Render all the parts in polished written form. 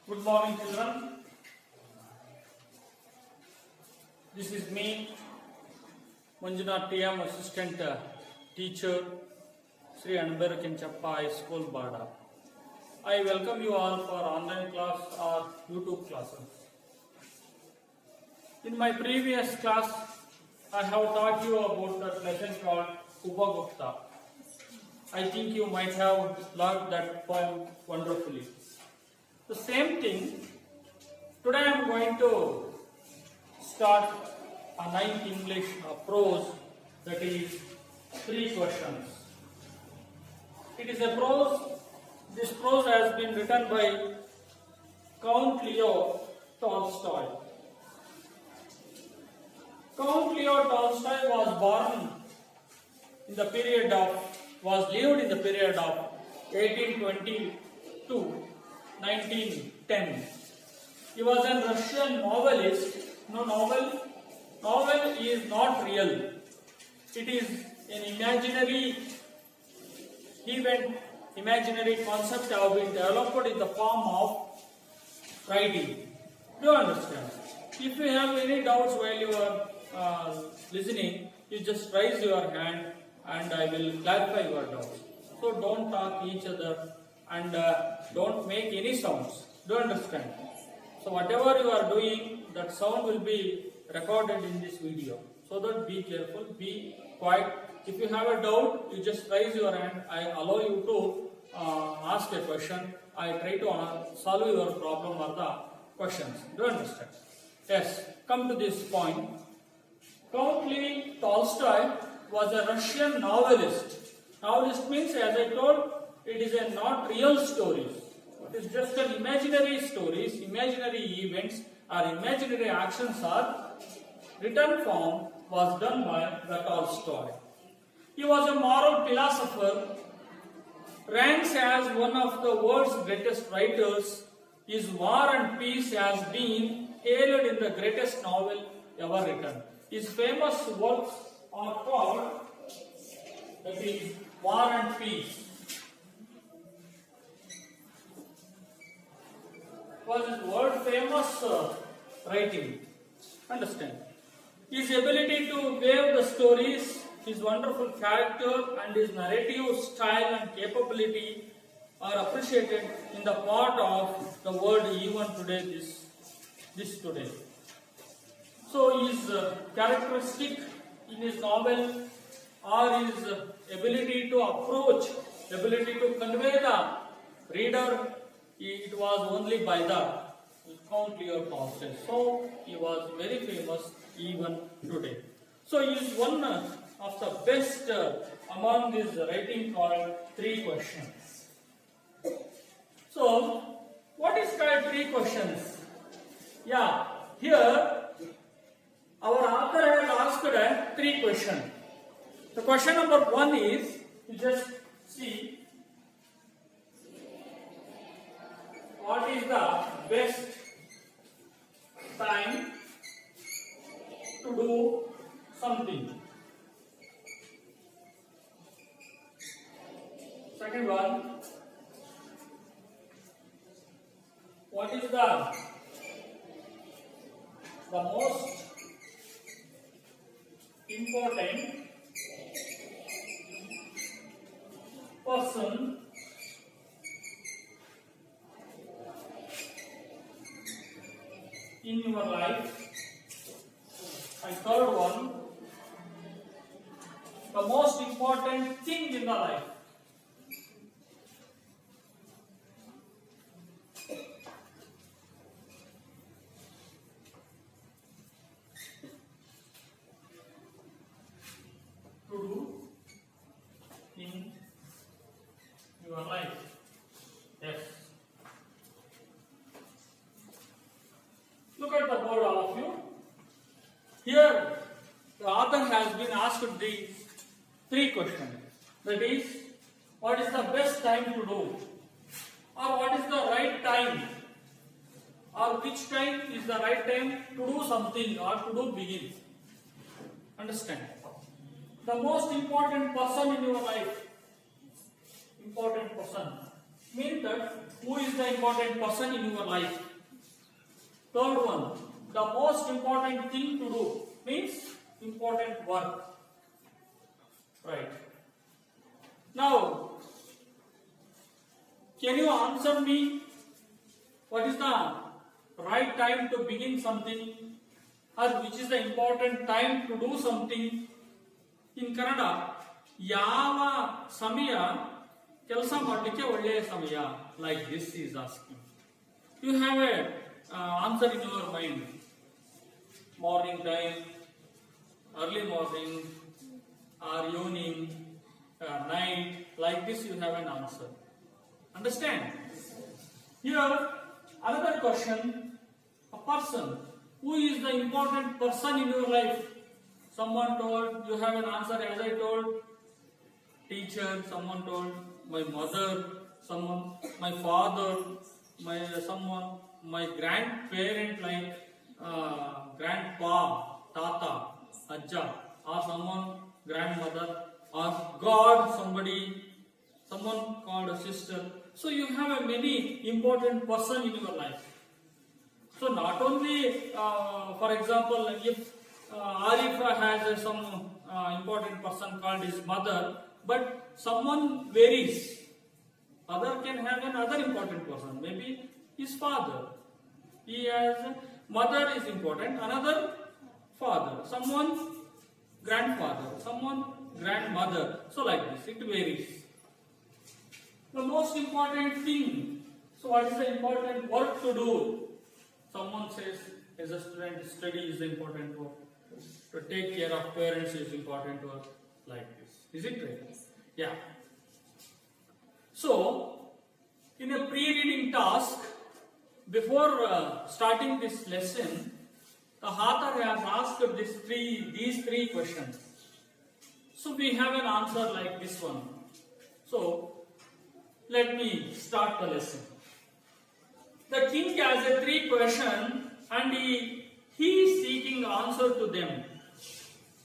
Good morning, children. This is me, Manjunath TM, Assistant Teacher, Sri Anubera Kinchappa High School, Bada. I welcome you all for online class or YouTube classes. In my previous class, I have taught you about that lesson called Upagupta. I think you might have learned that poem wonderfully. The same thing, today I am going to start a ninth English prose, that is 3 questions. It is a prose. This prose has been written by Count Leo Tolstoy. Count Leo Tolstoy was lived in the period of 1820 to 1910. He was a Russian novelist. Novel is not real. It is an imaginary event, imaginary concept have been developed in the form of writing. Do you understand? If you have any doubts while you are listening, you just raise your hand and I will clarify your doubts. So don't talk each other and don't make any sounds. Do you understand? So whatever you are doing, that sound will be recorded in this video. So that be careful, be quiet. If you have a doubt, you just raise your hand. I allow you to ask a question. I try to solve your problem or the questions. Do you understand? Yes, come to this point. Count Leo Tolstoy was a Russian novelist. Novelist means, as I told, it is a not real stories. It is just an imaginary stories, imaginary events or imaginary actions are written form was done by the Tolstoy. He was a moral philosopher, ranks as one of the world's greatest writers. His War and Peace has been hailed in the greatest novel ever written. His famous works are called, that is, War and Peace. Was his world famous writing. Understand? His ability to weave the stories, his wonderful character and his narrative style and capability are appreciated in the part of the world even today, this today. So his characteristic in his novel or his ability to approach, ability to convey the reader, it was only by the Count Leo Tolstoy. So he was very famous even today. So he is one of the best among this writing called 3 questions. So what is called 3 questions? Yeah, here our author has asked 3 questions. The question number 1 is, you just see, what is the best time to do something? Second one, what is the most important person in your life? And third one, the most important thing in the life. To do in your life. Yes. Look at the board, all of you. Here, the author has been asked the 3 questions. That is, what is the best time to do? Or what is the right time? Or which time is the right time to do something or to do begin? Understand? The most important person in your life. Important person. means that who is the important person in your life. Third one, the most important thing to do means important work. Right. Now, can you answer me? What is the right time to begin something, or which is the important time to do something? In Kannada, ಯಾವ ಸಮಯ ಕೆಲಸ ಮಾಡಲಿಕ್ಕೆ ಒಳ್ಳೆಯ ಸಮಯ? Like this is asking. You have a answer in your mind. Morning time, early morning, or evening, night. Like this, you have an answer. Understand? Here, another question. A person. Who is the important person in your life? Someone told, you have an answer as I told. Teacher, someone told, my mother, someone, my father, my grandparent like grandpa, tata, ajja, or someone, grandmother, or God, someone called a sister. So you have a many important person in your life. So not only, for example, if Arifa has some important person called his mother, but someone varies. Other can have another important person, maybe his father. He has mother is important, another father, someone grandfather, someone grandmother. So like this, it varies. The most important thing. So what is the important work to do? Someone says, as a student, study is the important work. To take care of parents is important work. Like this. Is it right? Yeah. So, in a pre-reading task, before starting this lesson, the author has asked these three questions. So we have an answer like this one. So, let me start the lesson. The king has a three questions and he is seeking answer to them.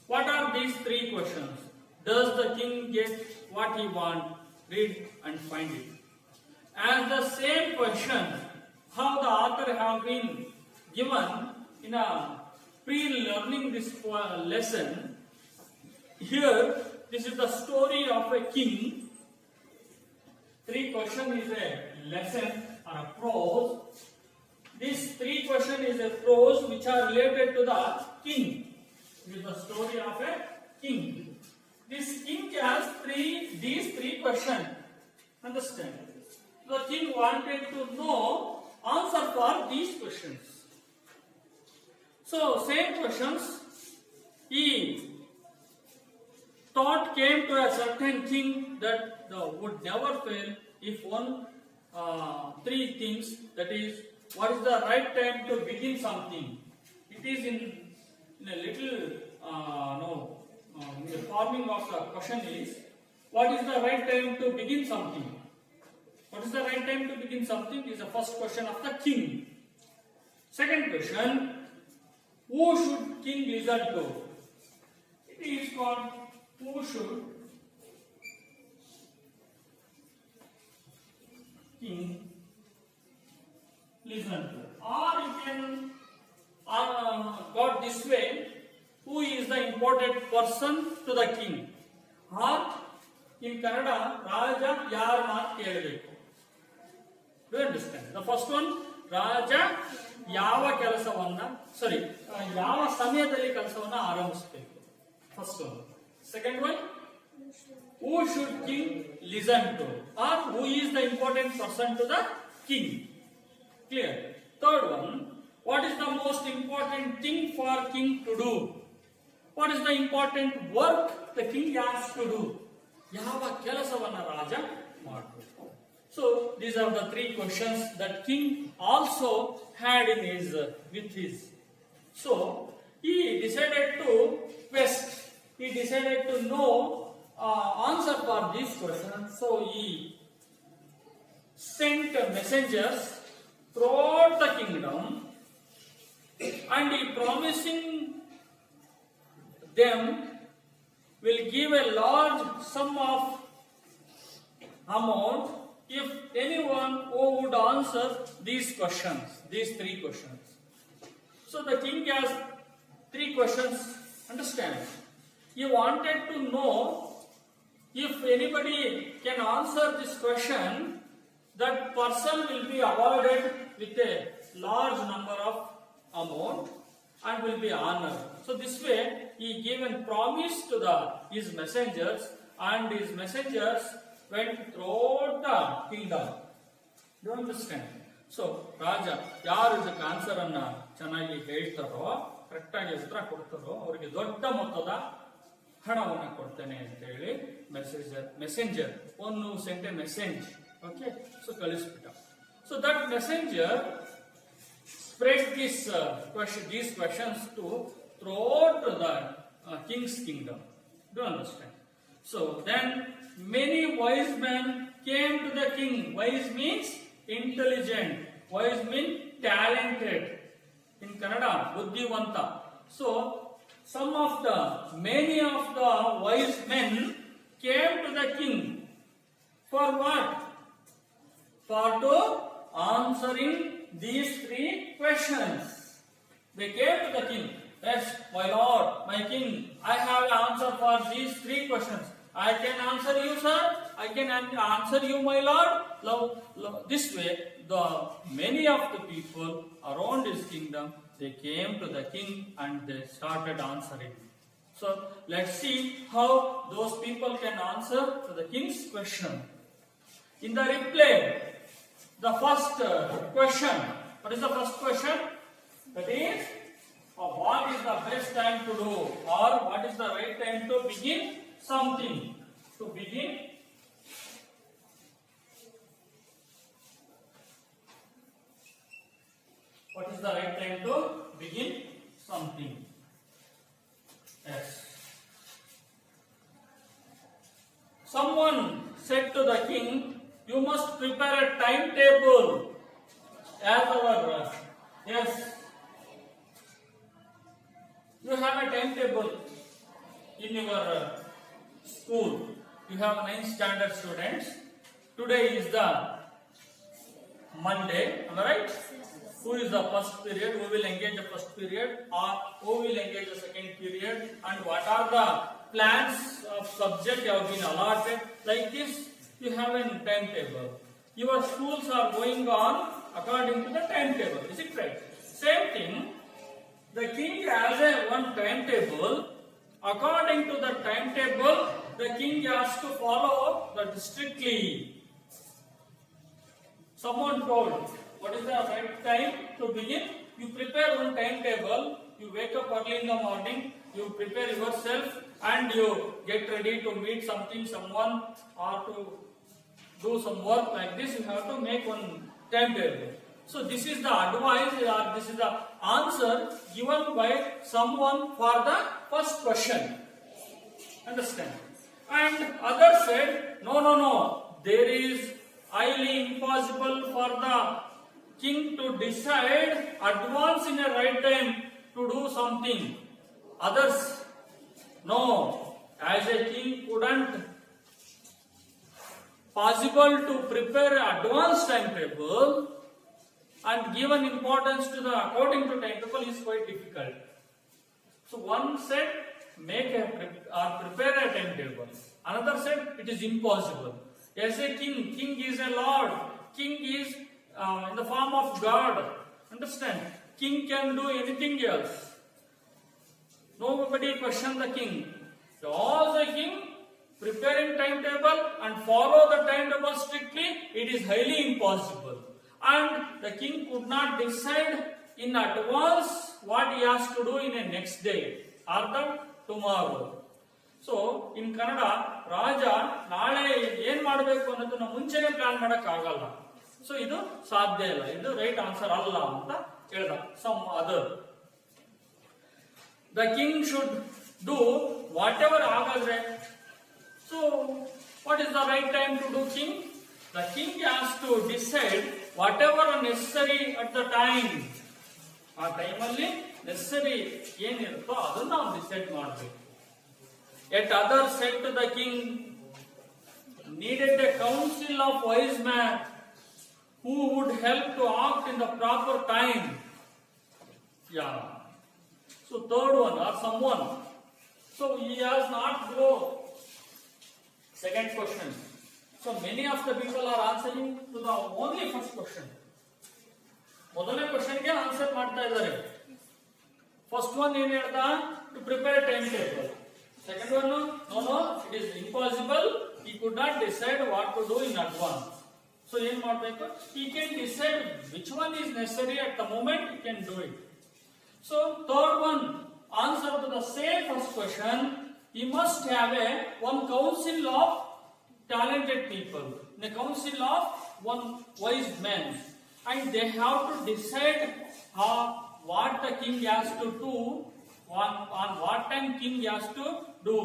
What are these three questions? Does the king get what he wants? Read and find it. As the same question, how the author have been given in a pre-learning this lesson. Here, this is the story of a king. Three question is a lesson or a prose. This three question is a prose which are related to the king. This is the story of a king. This king has these three questions. Understand? The king wanted to know answer for these questions. So same questions. He thought came to a certain king that would never fail if one three things, that is, what is the right time to begin something? It is in a little the forming of the question is, what is the right time to begin something? What is the right time to begin something is the first question of the king. Second question, who should king listen to? It is called who should king listen to? Or you can got this way, who is the important person to the king? Or in Kannada, Raja yar maat kelbeku. Do you understand? The first one, Raja ಯಾವ ಸಮಯದಲ್ಲಿ ಕೆಲಸವನ್ನ ಆರಂಭಿಸಬೇಕು. First one. Second one, who should king listen to? Or who is the important person to the king? Clear? Third one, what is the most important thing for king to do? What is the important work the king has to do? ಯಾವ ಕೆಲಸವನ್ನ ರಾಜ ಮಾಡಬೇಕು? So these are the three questions that king also had in with his. So he decided to quest. He decided to know answer for these questions. So he sent messengers throughout the kingdom, and he promising them will give a large sum of amount if anyone who would answer these questions, these three questions. So the king has three questions. Understand? He wanted to know if anybody can answer this question, that person will be awarded with a large number of amount and will be honored. So this way he gave a promise to his messengers, and his messengers went throughout the kingdom. Do you understand? So ರಾಜ ಯಾರು ಇದಕ್ಕೆ answer ಅನ್ನ ಚೆನ್ನಾಗಿ ಹೇಳ್ತಾರೋ, correct ಆಗಿ ಉತ್ತರ ಕೊಡ್ತಾರೋ, ಅವರಿಗೆ ದೊಡ್ಡ ಮೊತ್ತದ ಹಣವನ್ನು ಕೊಡ್ತೇನೆ ಅಂತ ಹೇಳಿ ಮೆಸೆಂಜರ್ ಒಂದು sent a message. Okay, so ಕಳಿಸ್ಬಿಟ್ಟ. So that messenger spread these questions to throughout the king's kingdom. Do you understand? So then many wise men came to the king. Wise means intelligent. Wise means talented. In Kannada, buddhivanta. So many of the wise men came to the king. For what? For to answering these three questions. They came to the king. Yes, my lord, my king, I have an answer for these three questions. I can answer you, sir. I can answer you, my lord. This way, many of the people around his kingdom, they came to the king and they started answering. So let's see how those people can answer to the king's question. In the reply, the first question. What is the first question? That is, what is the best time to do, or what is the right time to begin something? To begin what is the right time to begin something? Yes. Someone said to the king, you must prepare a timetable as our yes. You have a timetable in your school. You have 9th standard students. Today is the Monday. Am I right? Who is the first period? Who will engage the first period, or who will engage the second period? And what are the plans of subject you have been allotted? Like this, you have a timetable. Your schools are going on according to the timetable. Is it right? Same thing. The king has one timetable. According to the timetable, the king has to follow that strictly. Someone told, what is the right time to begin? You prepare one timetable. You wake up early in the morning. You prepare yourself and you get ready to meet someone, or to do some work like this. You have to make one timetable. So this is the advice, or this is the answer given by someone for the first question. Understand? And others said, no. There is highly impossible for the king to decide advance in a right time to do something. Others, no. As a king couldn't possible to prepare advanced timetable and give an importance to the according to timetable is quite difficult. So one said prepare a timetable. Another said it is impossible. As a king is a lord. King is in the form of God. Understand? King can do anything else. Nobody question the king. So as a king, preparing timetable and follow the timetable strictly, it is highly impossible. And the king could not decide in advance what he has to do in the next day or the tomorrow. So in Kannada, ರಾಜ ನಾಳೆ ಏನ್ ಮಾಡಬೇಕು ಅನ್ನೋದನ್ನ ಮುಂಚೆನೆ plan ಮಾಡಕ್ ಆಗಲ್ಲ. So ಇದು ಸಾಧ್ಯ ಇಲ್ಲ, ಇದು ರೈಟ್ ಆನ್ಸರ್ ಅಲ್ಲ ಅಂತ ಹೇಳ್ದ some other. The king should do whatever ಆಗಾದ್ರೆ. So what is the right time to do king? The king has to decide whatever necessary at the time. ಆ ಟೈಮಲ್ಲಿ ನೆಸೆಸರಿ ಏನಿರುತ್ತೋ ಅದನ್ನ ನಾವು ಡಿಸೈಡ್ ಮಾಡಬೇಕು. Yet others said to the king, needed a council of wise men who would help to act in the proper time. Yeah. So third one, or someone. So he has not go. Second question. So many of the people are answering to the only first question. ಮೊದಲನೇ ಕ್ವಶನ್ಗೆ answer ಮಾಡ್ತಾ ಇದ್ದಾರೆ. First one ಏನ್ ಹೇಳ್ದ, to prepare time table. Second one, no it is impossible, he could not decide what to do in advance. So ಏನ್ ಮಾಡಬೇಕು, he can decide which one is necessary at the moment, he can do it. So third one, answer to the same first question, he must have one council of talented people, the council of one wise man, and they have to decide what the king has to do, on what time king has to do.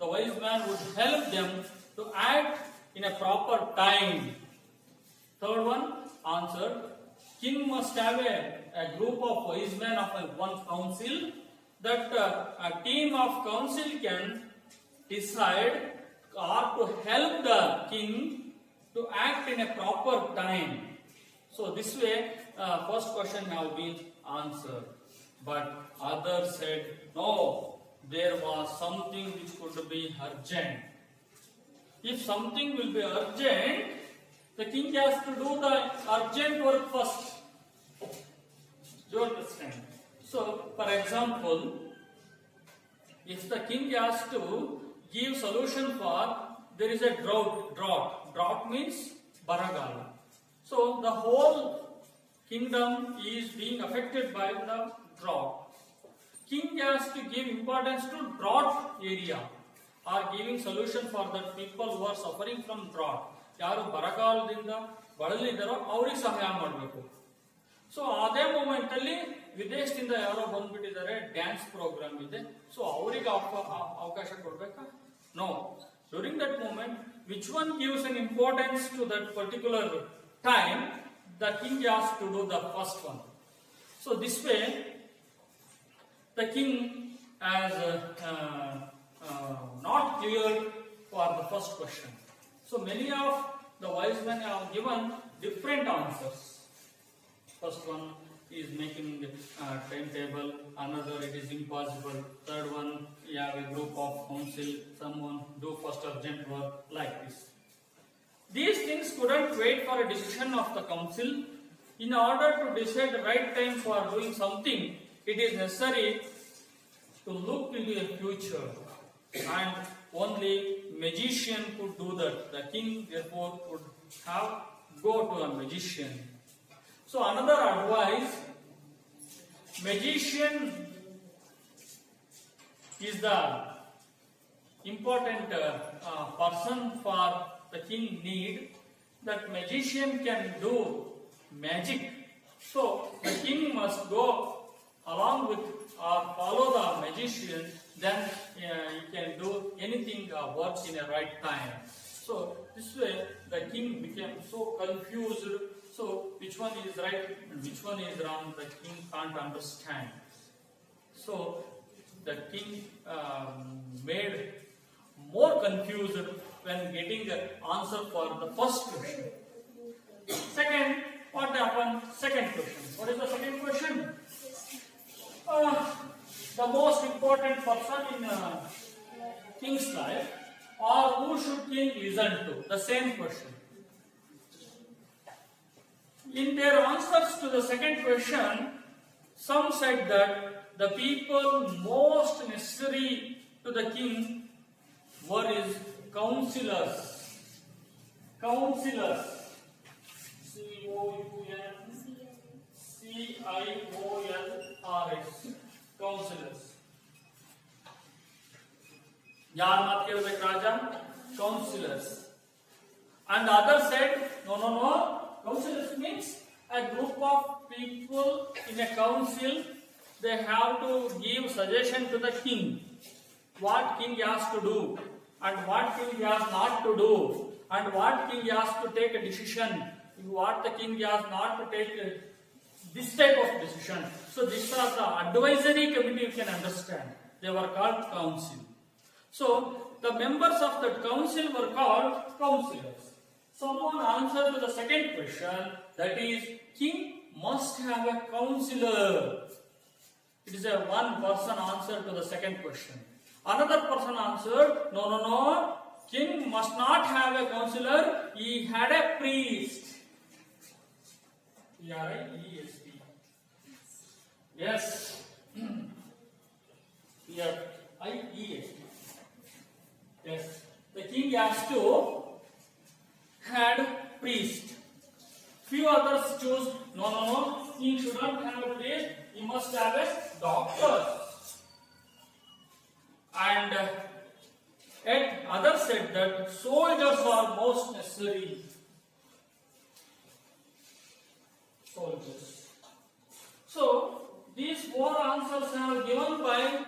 The wise man would help them to act in a proper time. Third one, answer, king must have a group of wise men of one council, that a team of council can decide or to help the king to act in a proper time. So this way, first question have been answered. But others said, no, there was something which could be urgent. If something will be urgent, the king has to do the urgent work first. Do you understand? So, for example, if the king has to give solution for, there is a drought means baragala. So the whole kingdom is being affected by the drought. King has to give importance to drought area, or giving solution for the people who are suffering from drought. ಯಾರು ಬರಗಾಲದಿಂದ ಬಳಲಿದ್ದಾರೋ ಅವ್ರಿಗೆ ಸಹಾಯ ಮಾಡಬೇಕು. So ಅದೇ moment ಅಲ್ಲಿ ವಿದೇಶದಿಂದ ಯಾರೋ ಬಂದ್ಬಿಟ್ಟಿದ್ದಾರೆ, ಡ್ಯಾನ್ಸ್ ಪ್ರೋಗ್ರಾಮ್ ಇದೆ, ಸೊ ಅವರಿಗೆ ಅವಕಾಶ ಕೊಡ್ಬೇಕಾ? No. During that moment, which one gives an importance to that particular time, the king has to do the first one. So this way, the king has not cleared for the first question. So many of the wise men have given different answers. First one is making timetable, another it is impossible, third one you have a group of council, someone do first urgent work, like this. These things couldn't wait for a decision of the council. In order to decide the right time for doing something, it is necessary to look into the future, and only magician could do that. The king therefore would have go to a magician. So another advice, magician is the important person for the king need. That magician can do magic. So the king must go along with or follow the magician, then he can do anything work in a right time. So this way the king became so confused. So which one is right and which one is wrong, the king can't understand. So the king made more confused when getting the answer for the first question. Second, what happened? Second question. What is the second question? The most important person in king's life, or who should king listen to? The same question. In their answers to the second question, some said that the people most necessary to the king were his counselors. Counselors. COUNCILORS. Counselors. ಯಾರ ಮಾತು ಕೇಳಬೇಕು ರಾಜ? Counselors. And others said, no. Counselors means a group of people in a council. They have to give suggestion to the king. What king has to do, and what king has not to do, and what king has to take a decision, what the king has not to take this type of decision. So these are the advisory committee, you can understand. They were called council. So the members of that council were called counselors. Someone answered to the second question, that is, king must have a counselor. It is a one person answer to the second question. Another person answered, no, king must not have a counselor, he had a priest. P-R-I-E-S-T. Yes. P-R-I-E-S-T. Yes. The king has to had priest. Few others choose, no, king should not have a priest, he must have a doctor. And yet others said that soldiers are most necessary. Soldiers. So these four answers are given by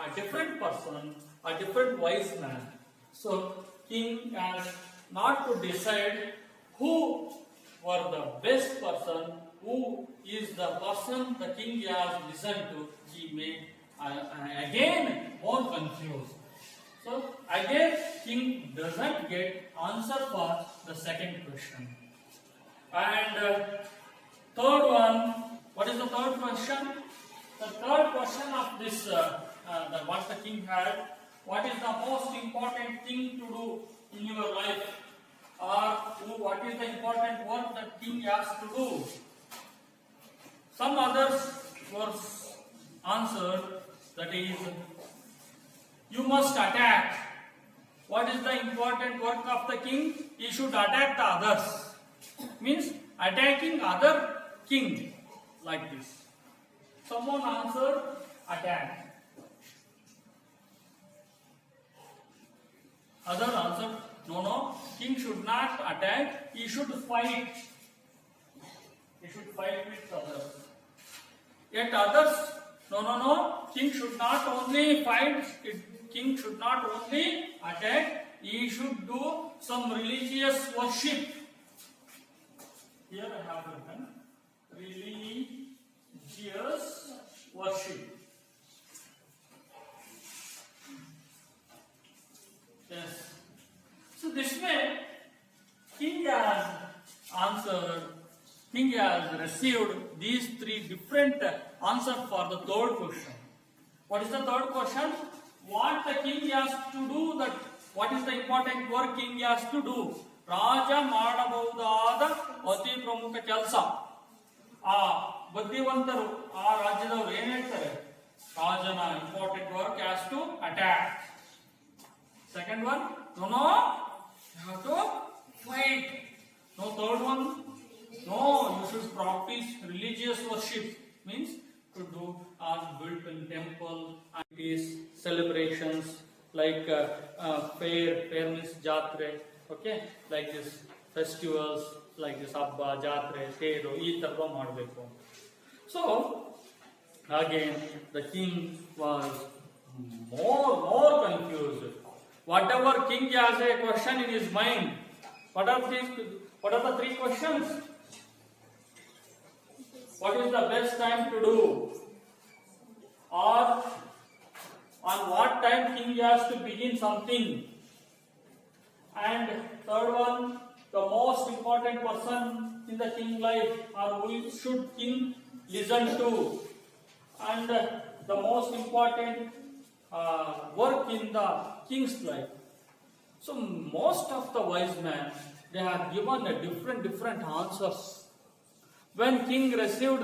a different person, a different wise man. So king has not to decide who were the best person, who is the person the king has listened to. He may again more confused. So again king doesn't get answer for the second question. And third one, what is the third question? The third question of this, what the king had, what is the most important thing to do in your life? Or what is the important work that king has to do? Some others were answered, that is, you must attack. What is the important work of the king? He should attack the others. Means attacking other king, like this. Someone answered attack. Other answered, no, king should not attack, he should fight. He should fight with others. Yet others, no, king should not only fight, king should not only attack, he should do some religious worship. Here I have written religious worship. Yes. So this way, king has answered, king has received these three different answers for the third question. What is the third question? What the king has to do, that what is the important work king has to do? Raja ಮಾಡಬಹುದಾದ ಅತಿ ಪ್ರಮುಖ ಕೆಲಸ. ಆ ಬುದ್ಧಿವಂತರು ಆ ರಾಜ್ಯದವರು ಏನ್ ಹೇಳ್ತಾರೆ? ರಾಜನ important work has to attack. Second one, no, you have to fight. No, third one, no, you should practice religious worship. Means to do built in temple, activities, celebrations like fair means jatre, okay, like this festivals like this Abba, Jatre, Teru, ee tarva ಮಾಡಬೇಕು. So again the king was more confused. Whatever king has a question in his mind, what are the three questions? What is the best time to do? Or on what time king has to begin something? And third one, the most important person in the king life, or who should king listen to? And the most important work in the king's life. So most of the wise men, they have given a different answers. When king received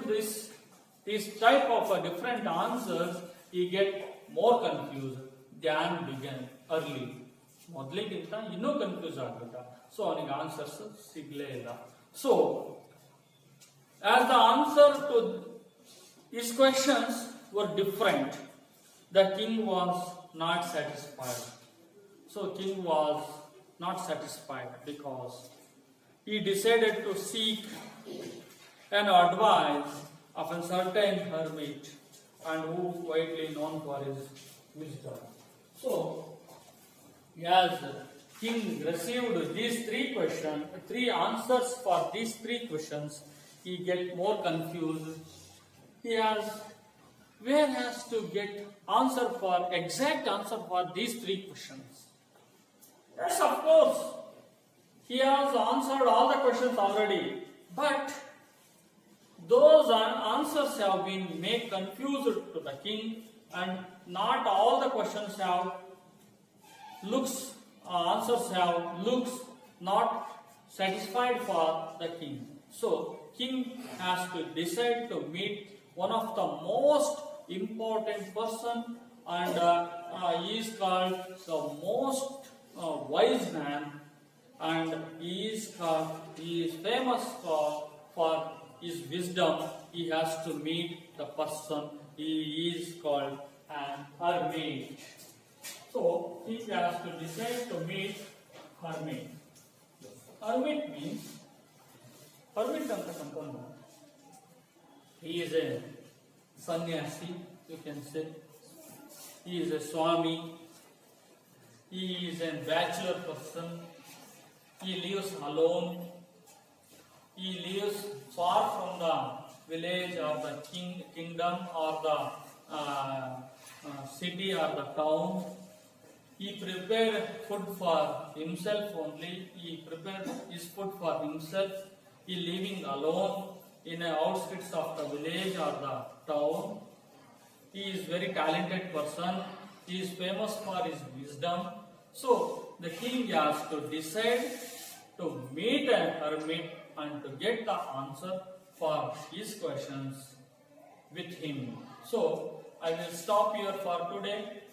this type of different answers, he get more confused than began early. ಮೊದಲಿಗಿಂತ ಇನ್ನೂ confuse ಆಗ್ಬಿಟ್ಟ. So ಅವನಿಗೆ answers ಸಿಗ್ಲೇ ಇಲ್ಲ. So as the answer to his questions were different, the king was not satisfied. So king was not satisfied because he decided to seek an advice of a certain hermit and who is widely known for his wisdom. So as king received these three answers for these three questions, he get more confused. Where has to get exact answer for these three questions? Yes, of course. He has answered all the questions already, but those answers have been made confused to the king, and not all the questions have answers have looks not satisfied for the king. So king has to decide to meet one of the most important person, and he is called the most wise man, and he is famous for his wisdom. He has to meet the person. He is called an hermit. So he has to decide to meet hermit. Hermit means hermit anta kantanu. He is a sannyasi, you can say. He is a swami. He is a bachelor person. He lives alone. He lives far from the village or the kingdom or the city or the town. He prepared food for himself only. He prepared his food for himself. He living alone in the outskirts of the village or the town. He is very talented person. He is famous for his wisdom. So the king has to decide to meet a hermit and to get the answer for his questions with him. So I will stop here for today.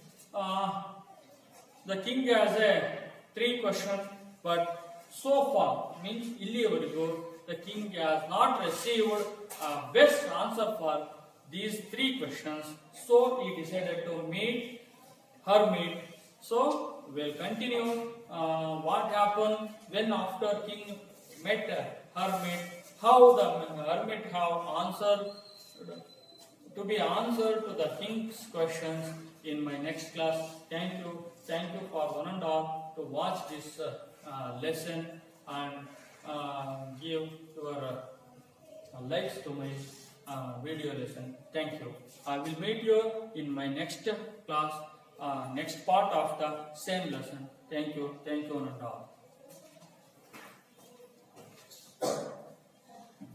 The king has a 3 questions, but so far means illivarigu the king has not received a best answer for these 3 questions. So he decided to meet hermit. So we'll continue what happened when after king met hermit, how the hermit have answered to be answered to the king's questions in my next class. Thank you for one and all to watch this lesson and give your likes to my video lesson. Thank you. I will meet you in my next class, next part of the same lesson. Thank you one and all.